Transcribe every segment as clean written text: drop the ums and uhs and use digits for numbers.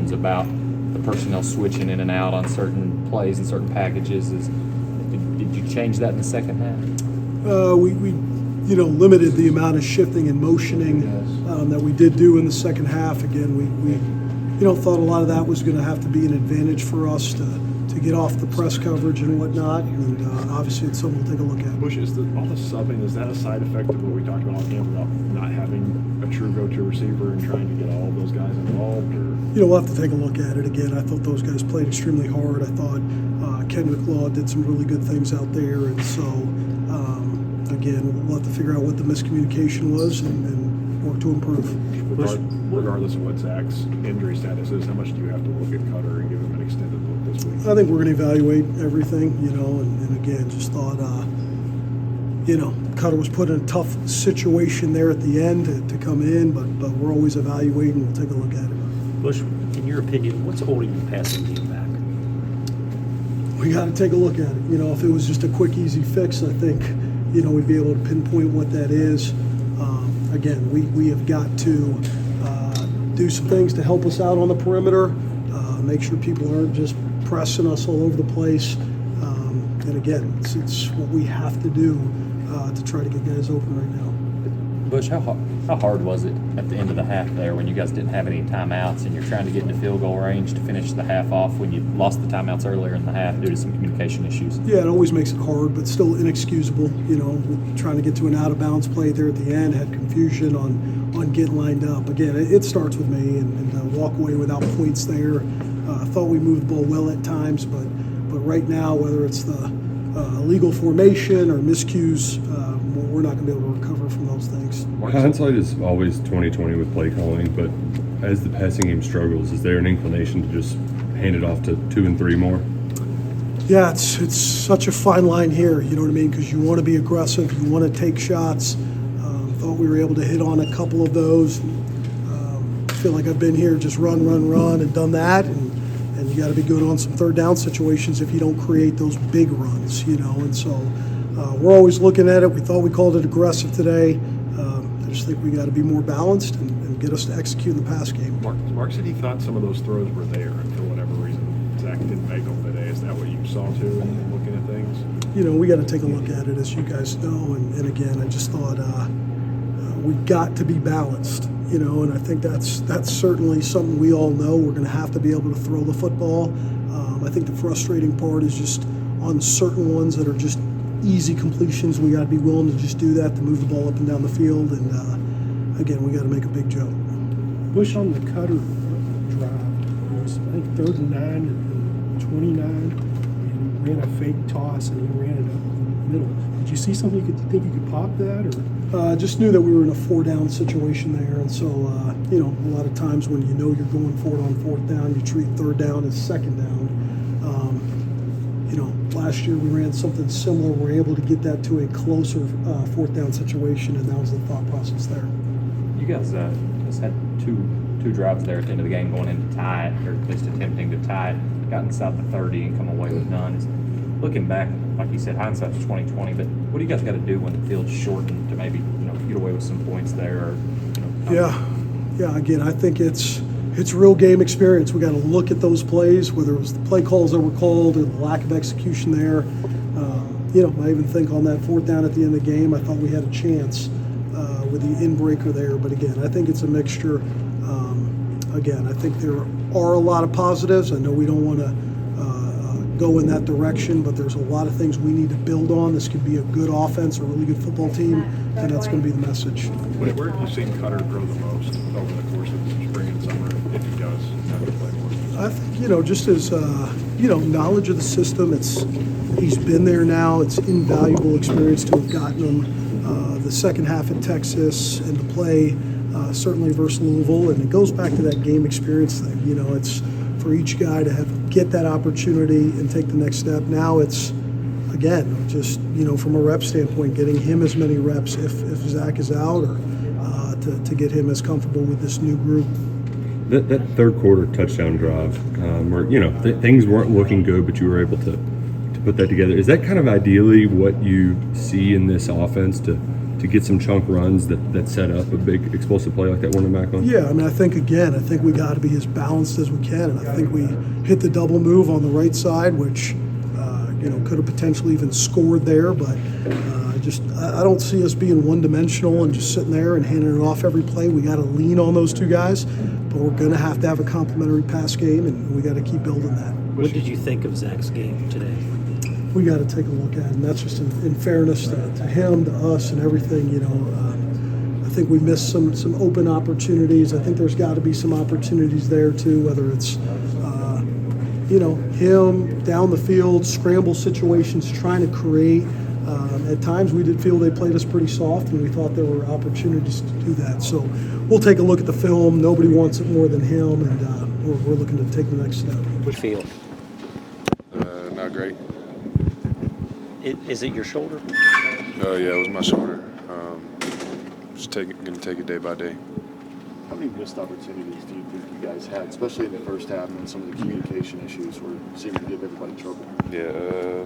questions about the personnel switching in and out on certain plays and certain packages. Did you change that in the second half? We limited the amount of shifting and motioning that we did do in the second half. Again, we thought a lot of that was going to have to be an advantage for us to get off the press coverage and whatnot, and obviously it's something we'll take a look at. Bush, all the subbing, is that a side effect of what we talked about about not having a true go-to receiver and trying to get all of those guys involved? Or? We'll have to take a look at it again. I thought those guys played extremely hard. I thought Kendrick Law did some really good things out there, and so again, we'll have to figure out what the miscommunication was and work to improve. Regardless of what Zach's injury status is, how much do you have to look at Cutter and give him an extended look this week? I think we're going to evaluate everything, and again, just thought, Cutter was put in a tough situation there at the end to come in, but we're always evaluating. We'll take a look at it. Bush, in your opinion, what's holding the passing game back? We got to take a look at it. If it was just a quick, easy fix, I think, we'd be able to pinpoint what that is. Again, we have got to do some things to help us out on the perimeter, make sure people aren't just pressing us all over the place. And again, it's what we have to do to try to get guys open right now. Bush, how hard was it at the end of the half there when you guys didn't have any timeouts and you're trying to get into field goal range to finish the half off when you lost the timeouts earlier in the half due to some communication issues? Yeah, it always makes it hard, but still inexcusable. Trying to get to an out-of-bounds play there at the end, had confusion on getting lined up. Again, it starts with me, and walk away without points there. I thought we moved the ball well at times, but right now, whether it's the illegal formation or miscues, we're not going to be able to recover from those things. Hindsight is always 20/20 with play calling, but as the passing game struggles, is there an inclination to just hand it off to 2 and 3 more? Yeah, it's such a fine line here, you know what I mean? Because you want to be aggressive, you want to take shots. Thought we were able to hit on a couple of those. I feel like I've been here, just run, and done that. And you got to be good on some third down situations if you don't create those big runs, And so we're always looking at it. We thought we called it aggressive today. I just think we got to be more balanced and get us to execute in the pass game. Mark said he thought some of those throws were there, and for whatever reason, Zach didn't make them today. Is that what you saw too in looking at things? We got to take a look at it, as you guys know. And again, I just thought we got to be balanced. And I think that's certainly something we all know. We're going to have to be able to throw the football. I think the frustrating part is just on certain ones that are just easy completions, we got to be willing to just do that, to move the ball up and down the field. And again, we got to make a big jump. Bush on the Cutter drive, it was, I think, 3rd and 9 and 29, and ran a fake toss, and he ran it up the middle. Did you see something you think you could pop that, or? Just knew that we were in a 4-down situation there, and so a lot of times when you're going for it on 4th down, you treat 3rd down as 2nd down. Last year we ran something similar. We were able to get that to a closer 4th down situation, and that was the thought process there. You guys had two drives there at the end of the game going in to tie it, or at least attempting to tie it. Got inside the 30 and come away with none. Looking back, like you said, hindsight's 20/20. But what do you guys got to do when the field's shortened to maybe get away with some points there? Or, Yeah. Again, I think it's real game experience. We got to look at those plays, whether it was the play calls that were called or the lack of execution there. I even think on that 4th down at the end of the game, I thought we had a chance with the in-breaker there. But again, I think it's a mixture. Again, I think there are a lot of positives. I know we don't want to go in that direction, but there's a lot of things we need to build on. This could be a good offense, a really good football team, and that's going to be the message. Where have you seen Cutter grow the most over the course of the spring and summer, if he does have to play more? I think, just as, knowledge of the system, he's been there now. It's invaluable experience to have gotten him the second half at Texas and to play certainly versus Louisville. And it goes back to that game experience thing. It's for each guy to get that opportunity and take the next step. Now it's, again, just, from a rep standpoint, getting him as many reps if Zach is out, or to get him as comfortable with this new group. That third quarter touchdown drive, where things weren't looking good, but you were able to put that together. Is that kind of ideally what you see in this offense to to get some chunk runs that set up a big explosive play like that one in Macklin? Yeah, I mean, I think we got to be as balanced as we can, and I think we hit the double move on the right side, which could have potentially even scored there, but I don't see us being one-dimensional and just sitting there and handing it off every play. We got to lean on those two guys, but we're going to have a complementary pass game, and we got to keep building that. What did you think of Zach's game today? We got to take a look at it, and that's just in fairness to him, to us, and everything. I think we missed some open opportunities. I think there's got to be some opportunities there too, whether it's him down the field, scramble situations, trying to create. At times we did feel they played us pretty soft, and we thought there were opportunities to do that. So we'll take a look at the film. Nobody wants it more than him, and we're looking to take the next step. Which field? Not great. Is it your shoulder? Oh yeah, it was my shoulder. Just gonna take it day by day. How many missed opportunities do you think you guys had, especially in the first half, and some of the communication issues were seeming to give everybody trouble? Yeah,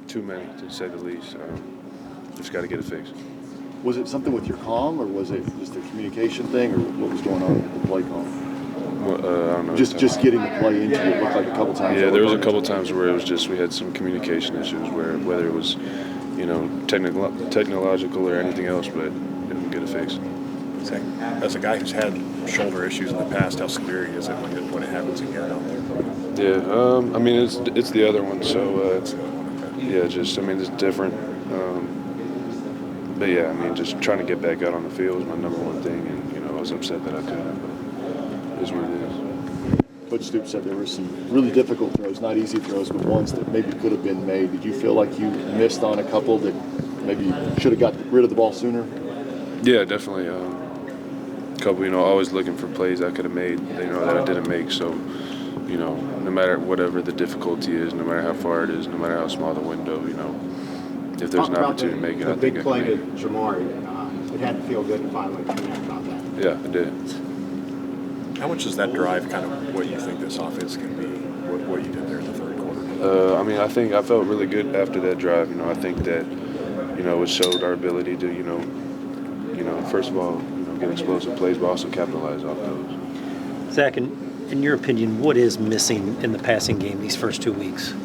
too many to say the least. Just got to get it fixed. Was it something with your comm, or was it just a communication thing, or what was going on with the play call? Well, I don't know. Just getting the play into it looked like a couple times. Yeah, there was a couple times where it was just we had some communication issues whether it was technological or anything else, but didn't get it fixed. As a guy who's had shoulder issues in the past, how scary is it when it happens again out there? Yeah, I mean it's the other one, so it's different. But yeah, I mean just trying to get back out on the field was my number one thing, and I was upset that I couldn't. But it is what it is. Coach Stoops said there were some really difficult throws, not easy throws, but ones that maybe could have been made. Did you feel like you missed on a couple that maybe should have got rid of the ball sooner? Yeah, definitely. A couple, always looking for plays I could have made, that I didn't make. So, no matter whatever the difficulty is, no matter how far it is, no matter how small the window, if there's an opportunity to make it, I think I can make it. Big play to Jamari, it had to feel good to finally connect about that. Yeah, it did. How much does that drive kind of what you think this offense can be, what you did there in the third quarter? I think I felt really good after that drive. I think that, it showed our ability to, first of all, get explosive plays, but also capitalize off those. Zach, in your opinion, what is missing in the passing game these first 2 weeks? I'm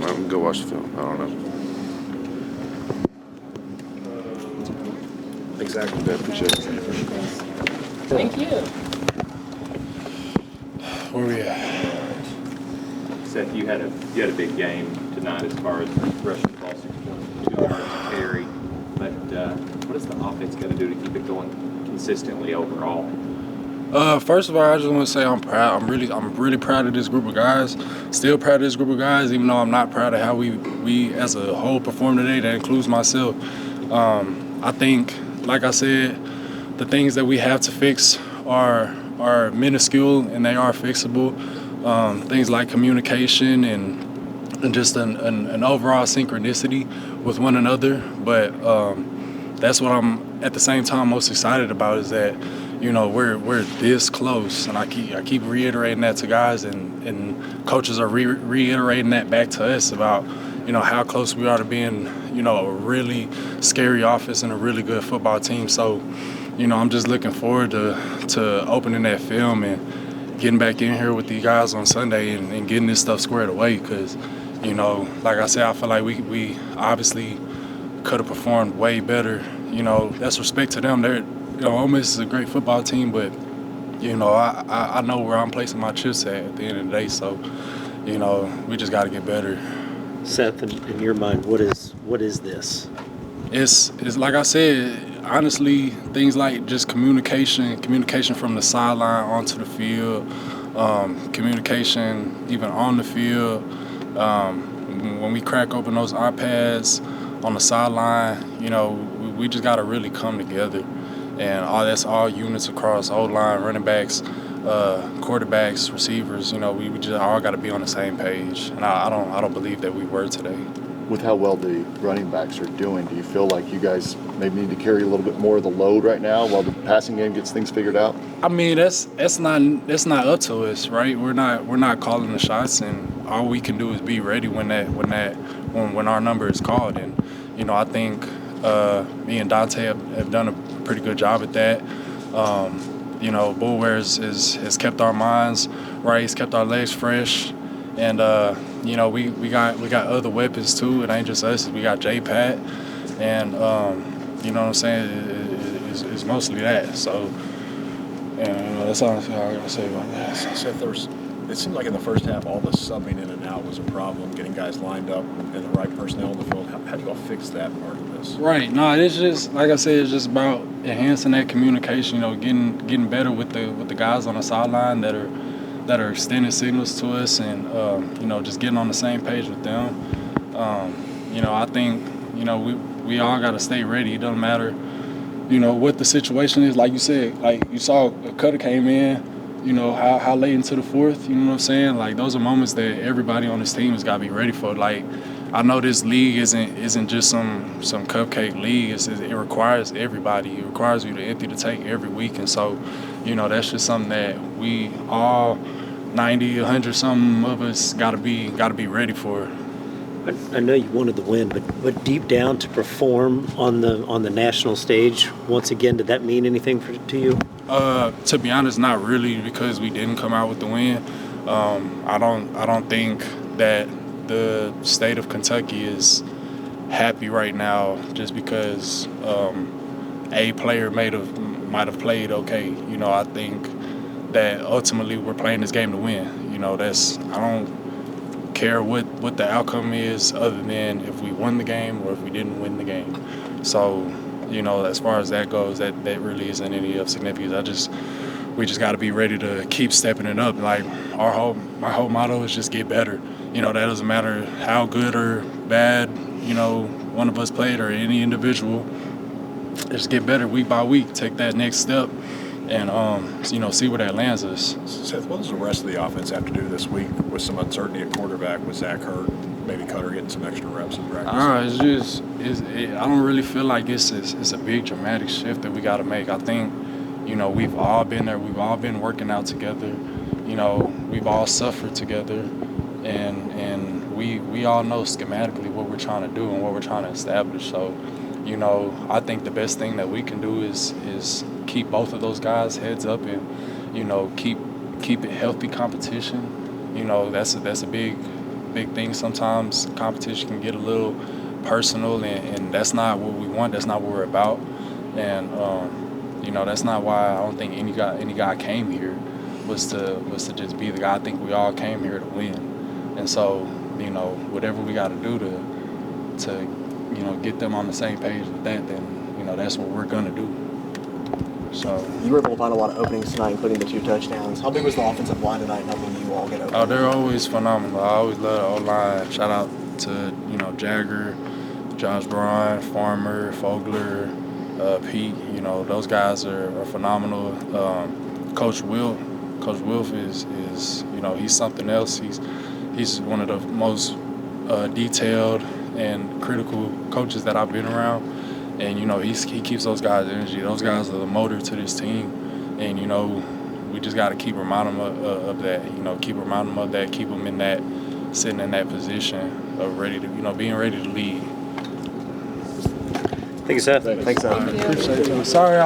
gonna go watch the film. I don't know. Exactly. Yeah, appreciate it. Thank you. Where are we at? Seth, you had a big game tonight as far as rushing the ball, 6.2 yards a carry. But what does the offense got to do to keep it going consistently overall? First of all, I just want to say I'm proud. I'm really proud of this group of guys. Still proud of this group of guys, even though I'm not proud of how we as a whole performed today. That includes myself. I think, like I said, the things that we have to fix are minuscule and they are fixable. Things like communication and just an overall synchronicity with one another. But that's what I'm at the same time most excited about is that we're this close, and I keep reiterating that to guys, and coaches are reiterating that back to us about how close we are to being a really scary offense and a really good football team. So I'm just looking forward to opening that film and getting back in here with these guys on Sunday and getting this stuff squared away because like I said, I feel like we obviously could have performed way better. That's respect to them. Ole Miss is a great football team, but I know where I'm placing my chips at the end of the day. So we just got to get better. Seth, in your mind, what is this? It's like I said, honestly, things like just communication from the sideline onto the field, communication even on the field. When we crack open those iPads on the sideline, we just got to really come together. And that's all units across O-line, running backs, quarterbacks, receivers. We just all got to be on the same page. And I don't believe that we were today. With how well the running backs are doing, do you feel like you guys maybe need to carry a little bit more of the load right now while the passing game gets things figured out? I mean, that's not up to us, right? We're not calling the shots, and all we can do is be ready when our number is called. And I think me and Dante have done a pretty good job at that. Bullware has kept our minds right. He's kept our legs fresh. And, we got other weapons, too. It ain't just us. We got J-Pat. And, you know what I'm saying? It's mostly that. So, that's all I got to say about that. Seth, it seemed like in the first half, all the subbing in and out was a problem, getting guys lined up and the right personnel in the field. How do you all fix that part of this? Right. No, it's just, like I said, it's just about enhancing that communication, getting better with the guys on the sideline that are extending signals to us and, just getting on the same page with them. I think, we all got to stay ready. It doesn't matter, what the situation is. Like you said, like you saw Cutter came in, how late into the fourth, you know what I'm saying? Like, those are moments that everybody on this team has got to be ready for. Like, I know this league isn't just some cupcake league. It requires everybody. It requires you to empty the tank every week. And so, that's just something that we all 90, 100 something of us got to be ready for. I know you wanted the win, but deep down to perform on the national stage once again, did that mean anything to you? To be honest, not really, because we didn't come out with the win. I don't think that the state of Kentucky is happy right now just because a player might have played okay. I think that ultimately we're playing this game to win. I don't care what the outcome is other than if we won the game or if we didn't win the game. So, as far as that goes, that really isn't any of significance. We just got to be ready to keep stepping it up. Like, my whole motto is just get better. That doesn't matter how good or bad, one of us played or any individual. Just get better week by week. Take that next step and, see where that lands us. Seth, what does the rest of the offense have to do this week with some uncertainty at quarterback, with Zach hurt, maybe Cutter getting some extra reps in practice? I don't really feel like it's a big dramatic shift that we got to make. I think, we've all been there. We've all been working out together. We've all suffered together. And we all know schematically what we're trying to do and what we're trying to establish. So, I think the best thing that we can do is keep both of those guys heads up and, keep it healthy competition. That's a big thing. Sometimes competition can get a little personal, and that's not what we want. That's not what we're about. And, that's not why I don't think any guy came here was to just be the guy. I think we all came here to win. And so, whatever we got to do to get them on the same page with that, then, that's what we're going to do. So you were able to find a lot of openings tonight, including the 2 touchdowns. How big was the offensive line tonight in helping you all get open? Oh, they're always phenomenal. I always love the O-line. Shout out to, Jagger, Josh Braun, Farmer, Fogler, Pete. Those guys are phenomenal. Coach Wilf is he's something else. He's one of the most detailed and critical coaches that I've been around. And, he keeps those guys' energy. Those guys are the motor to this team. And, we just got to keep reminding them of that. Keep reminding them of that. Keep them sitting in that position of ready to, being ready to lead. Thank you, Seth. Thanks, Seth. Appreciate it. Sorry I was